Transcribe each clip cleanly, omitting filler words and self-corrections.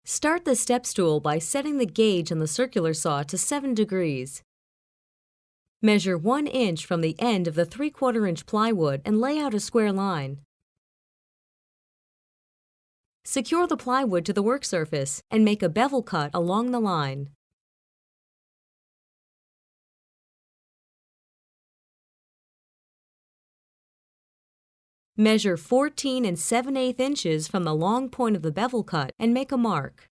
Start the step stool by setting the gauge on the circular saw to 7 degrees. Measure 1 inch from the end of the 3/4 inch plywood and lay out a square line. Secure the plywood to the work surface and make a bevel cut along the line. Measure 14 7/8 inches from the long point of the bevel cut and make a mark.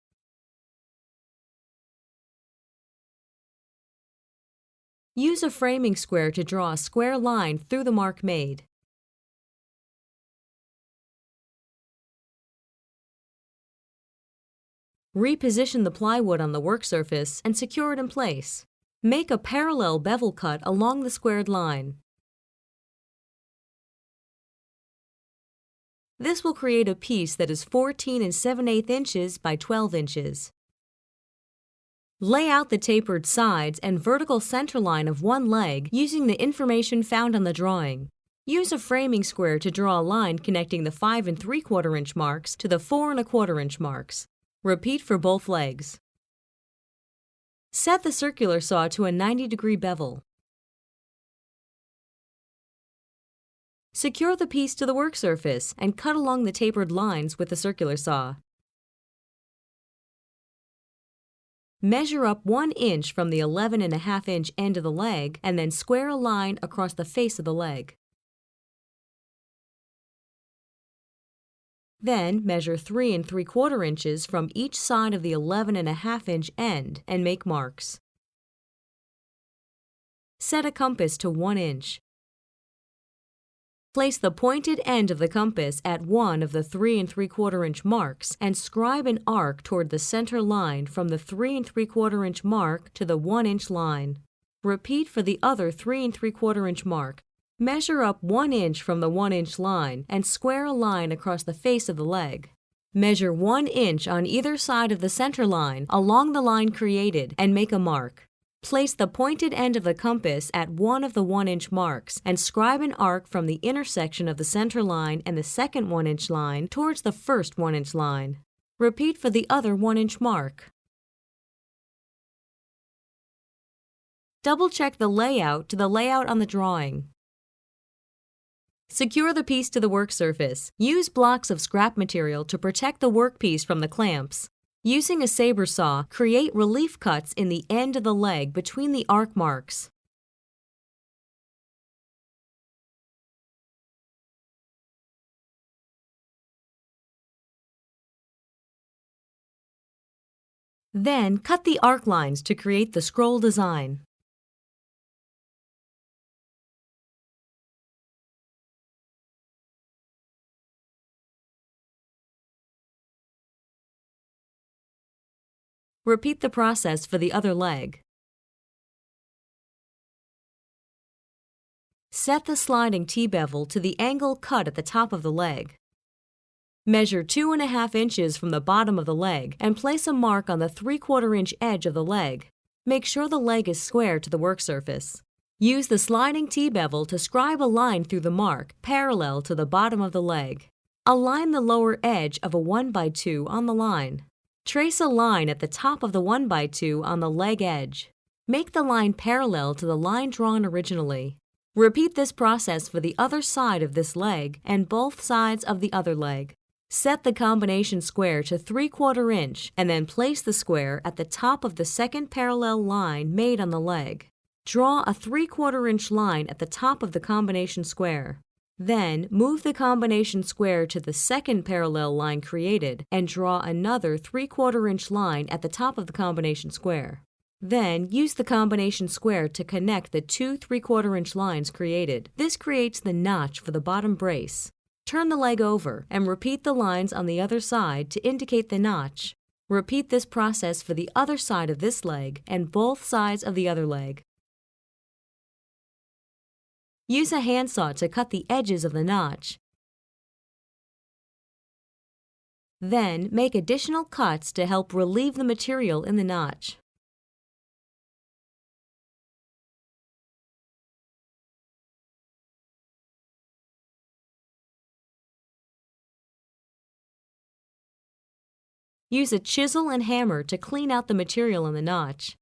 Use a framing square to draw a square line through the mark made. Reposition the plywood on the work surface and secure it in place. Make a parallel bevel cut along the squared line. This will create a piece that is 14 7/8 inches by 12 inches. Lay out the tapered sides and vertical center line of one leg using the information found on the drawing. Use a framing square to draw a line connecting the 5 3/4 inch marks to the 4 1/4 inch marks. Repeat for both legs. Set the circular saw to a 90-degree bevel. Secure the piece to the work surface and cut along the tapered lines with the circular saw. Measure up 1 inch from the 11 1/2 inch end of the leg and then square a line across the face of the leg. Then measure 3 3/4 inches from each side of the 11 1/2 inch end and make marks. Set a compass to 1 inch. Place the pointed end of the compass at one of the 3 3/4 inch marks and scribe an arc toward the center line from the 3 3/4 inch mark to the 1 inch line. Repeat for the other 3 3/4 inch mark. Measure up 1 inch from the 1 inch line and square a line across the face of the leg. Measure 1 inch on either side of the center line along the line created and make a mark. Place the pointed end of the compass at one of the 1 inch marks and scribe an arc from the intersection of the center line and the second 1 inch line towards the first 1 inch line. Repeat for the other 1 inch mark. Double-check the layout to the layout on the drawing. Secure the piece to the work surface. Use blocks of scrap material to protect the workpiece from the clamps. Using a saber saw, create relief cuts in the end of the leg between the arc marks. Then cut the arc lines to create the scroll design. Repeat the process for the other leg. Set the sliding T-bevel to the angle cut at the top of the leg. Measure 2 1/2 inches from the bottom of the leg and place a mark on the 3/4 inch edge of the leg. Make sure the leg is square to the work surface. Use the sliding T-bevel to scribe a line through the mark parallel to the bottom of the leg. Align the lower edge of a 1x2 on the line. Trace a line at the top of the 1x2 on the leg edge. Make the line parallel to the line drawn originally. Repeat this process for the other side of this leg and both sides of the other leg. Set the combination square to 3/4 inch and then place the square at the top of the second parallel line made on the leg. Draw a 3/4 inch line at the top of the combination square. Then, move the combination square to the second parallel line created and draw another 3/4 inch line at the top of the combination square. Then, use the combination square to connect the two 3/4 inch lines created. This creates the notch for the bottom brace. Turn the leg over and repeat the lines on the other side to indicate the notch. Repeat this process for the other side of this leg and both sides of the other leg. Use a handsaw to cut the edges of the notch. Then, make additional cuts to help relieve the material in the notch. Use a chisel and hammer to clean out the material in the notch.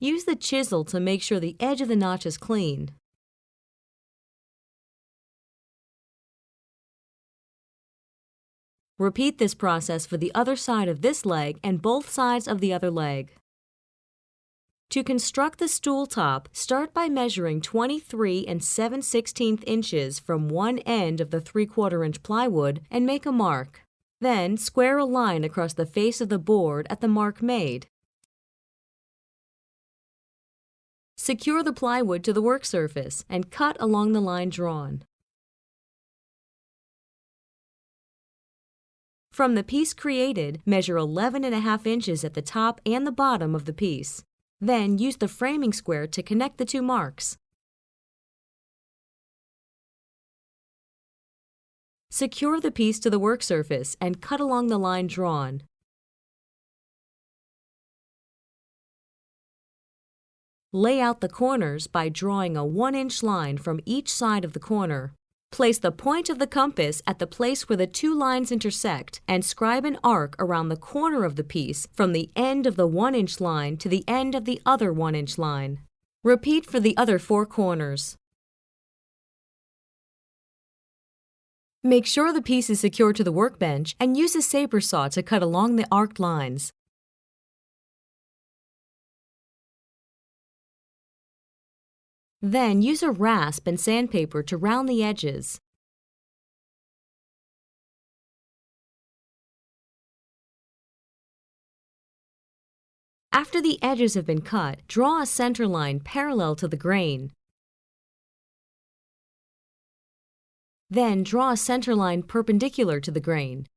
Use the chisel to make sure the edge of the notch is clean. Repeat this process for the other side of this leg and both sides of the other leg. To construct the stool top, start by measuring 23 7/16 inches from one end of the 3/4 inch plywood and make a mark. Then, square a line across the face of the board at the mark made. Secure the plywood to the work surface and cut along the line drawn. From the piece created, measure 11.5 inches at the top and the bottom of the piece. Then use the framing square to connect the two marks. Secure the piece to the work surface and cut along the line drawn. Lay out the corners by drawing a 1-inch line from each side of the corner. Place the point of the compass at the place where the two lines intersect and scribe an arc around the corner of the piece from the end of the 1-inch line to the end of the other 1-inch line. Repeat for the other 4 corners. Make sure the piece is secured to the workbench and use a saber saw to cut along the arced lines. Then use a rasp and sandpaper to round the edges. After the edges have been cut, draw a center line parallel to the grain. Then draw a center line perpendicular to the grain.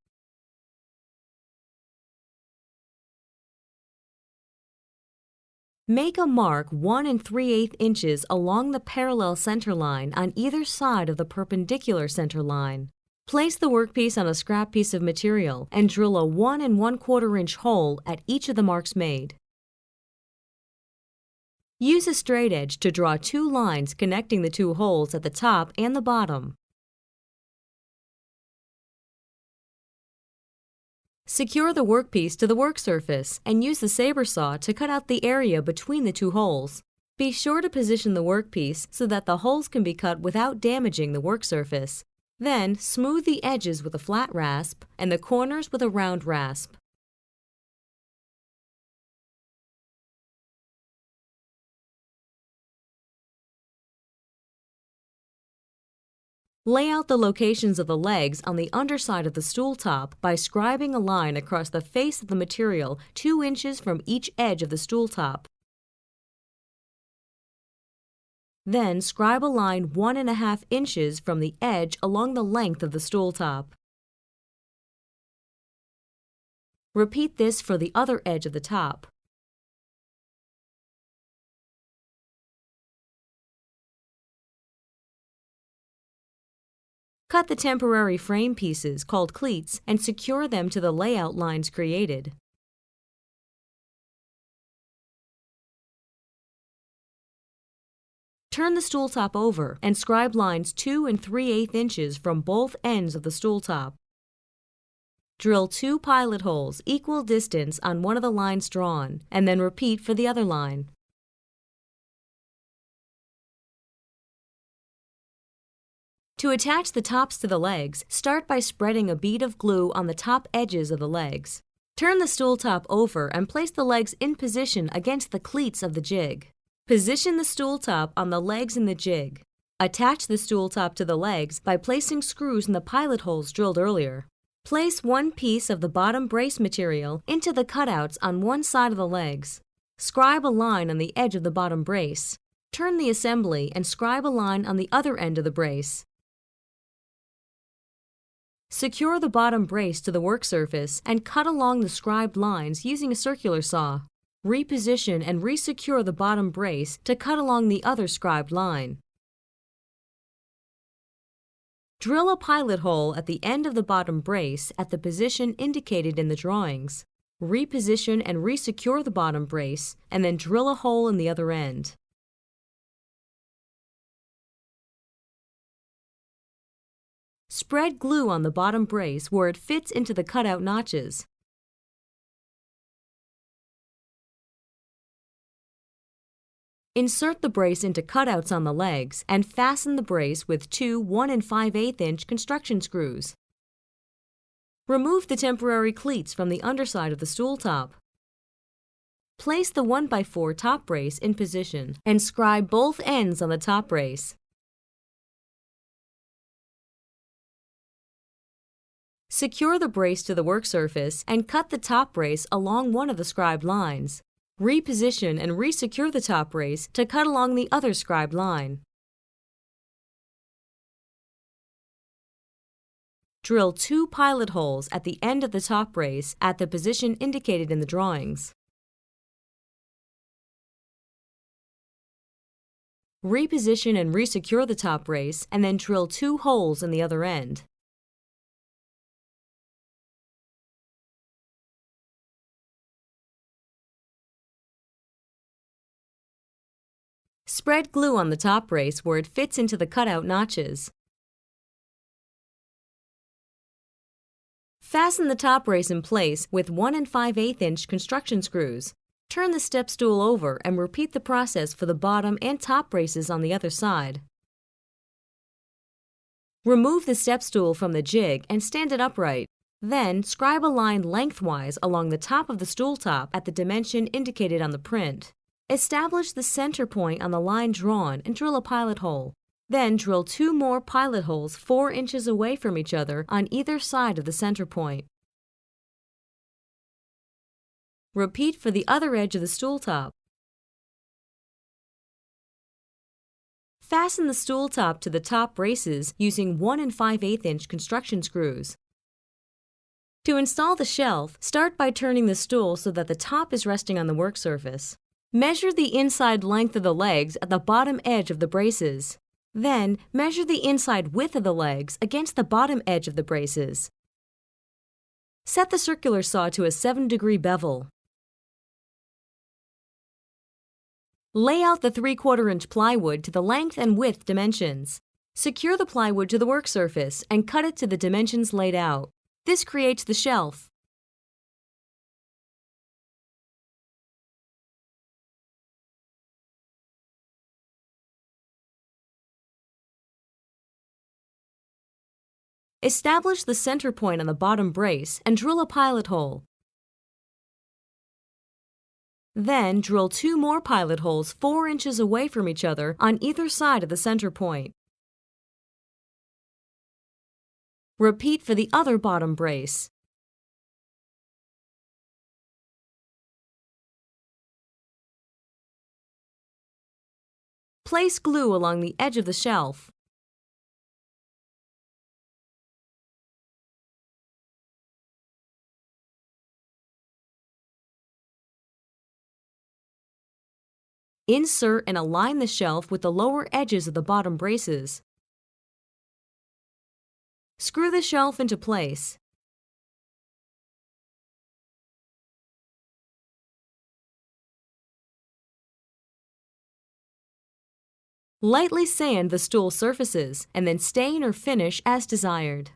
Make a mark 1 3/8 inches along the parallel center line on either side of the perpendicular center line. Place the workpiece on a scrap piece of material and drill a 1 1/4 inch hole at each of the marks made. Use a straight edge to draw 2 lines connecting the 2 holes at the top and the bottom. Secure the workpiece to the work surface and use the saber saw to cut out the area between the 2 holes. Be sure to position the workpiece so that the holes can be cut without damaging the work surface. Then, smooth the edges with a flat rasp and the corners with a round rasp. Lay out the locations of the legs on the underside of the stool top by scribing a line across the face of the material 2 inches from each edge of the stool top. Then scribe a line 1 1/2 inches from the edge along the length of the stool top. Repeat this for the other edge of the top. Cut the temporary frame pieces, called cleats, and secure them to the layout lines created. Turn the stool top over and scribe lines 2 3/8 inches from both ends of the stool top. Drill 2 pilot holes equal distance on one of the lines drawn, and then repeat for the other line. To attach the tops to the legs, start by spreading a bead of glue on the top edges of the legs. Turn the stool top over and place the legs in position against the cleats of the jig. Position the stool top on the legs in the jig. Attach the stool top to the legs by placing screws in the pilot holes drilled earlier. Place one piece of the bottom brace material into the cutouts on one side of the legs. Scribe a line on the edge of the bottom brace. Turn the assembly and scribe a line on the other end of the brace. Secure the bottom brace to the work surface and cut along the scribed lines using a circular saw. Reposition and resecure the bottom brace to cut along the other scribed line. Drill a pilot hole at the end of the bottom brace at the position indicated in the drawings. reposition and resecure the bottom brace, and then drill a hole in the other end. Spread glue on the bottom brace where it fits into the cutout notches. Insert the brace into cutouts on the legs and fasten the brace with two 1 5/8" construction screws. Remove the temporary cleats from the underside of the stool top. Place the 1x4 top brace in position and scribe both ends on the top brace. Secure the brace to the work surface and cut the top brace along one of the scribed lines. Reposition and resecure the top brace to cut along the other scribed line. Drill 2 pilot holes at the end of the top brace at the position indicated in the drawings. Reposition and resecure the top brace and then drill 2 holes in the other end. Spread glue on the top brace where it fits into the cutout notches. Fasten the top brace in place with 1 5/8" construction screws. Turn the step stool over and repeat the process for the bottom and top braces on the other side. Remove the step stool from the jig and stand it upright. Then, scribe a line lengthwise along the top of the stool top at the dimension indicated on the print. Establish the center point on the line drawn and drill a pilot hole. Then drill 2 more pilot holes 4 inches away from each other on either side of the center point. Repeat for the other edge of the stool top. Fasten the stool top to the top braces using 1 5/8" construction screws. To install the shelf, start by turning the stool so that the top is resting on the work surface. Measure the inside length of the legs at the bottom edge of the braces. Then, measure the inside width of the legs against the bottom edge of the braces. Set the circular saw to a 7-degree bevel. Lay out the 3/4" plywood to the length and width dimensions. Secure the plywood to the work surface and cut it to the dimensions laid out. This creates the shelf. Establish the center point on the bottom brace and drill a pilot hole. Then drill 2 more pilot holes 4 inches away from each other on either side of the center point. Repeat for the other bottom brace. Place glue along the edge of the shelf. Insert and align the shelf with the lower edges of the bottom braces. Screw the shelf into place. Lightly sand the stool surfaces and then stain or finish as desired.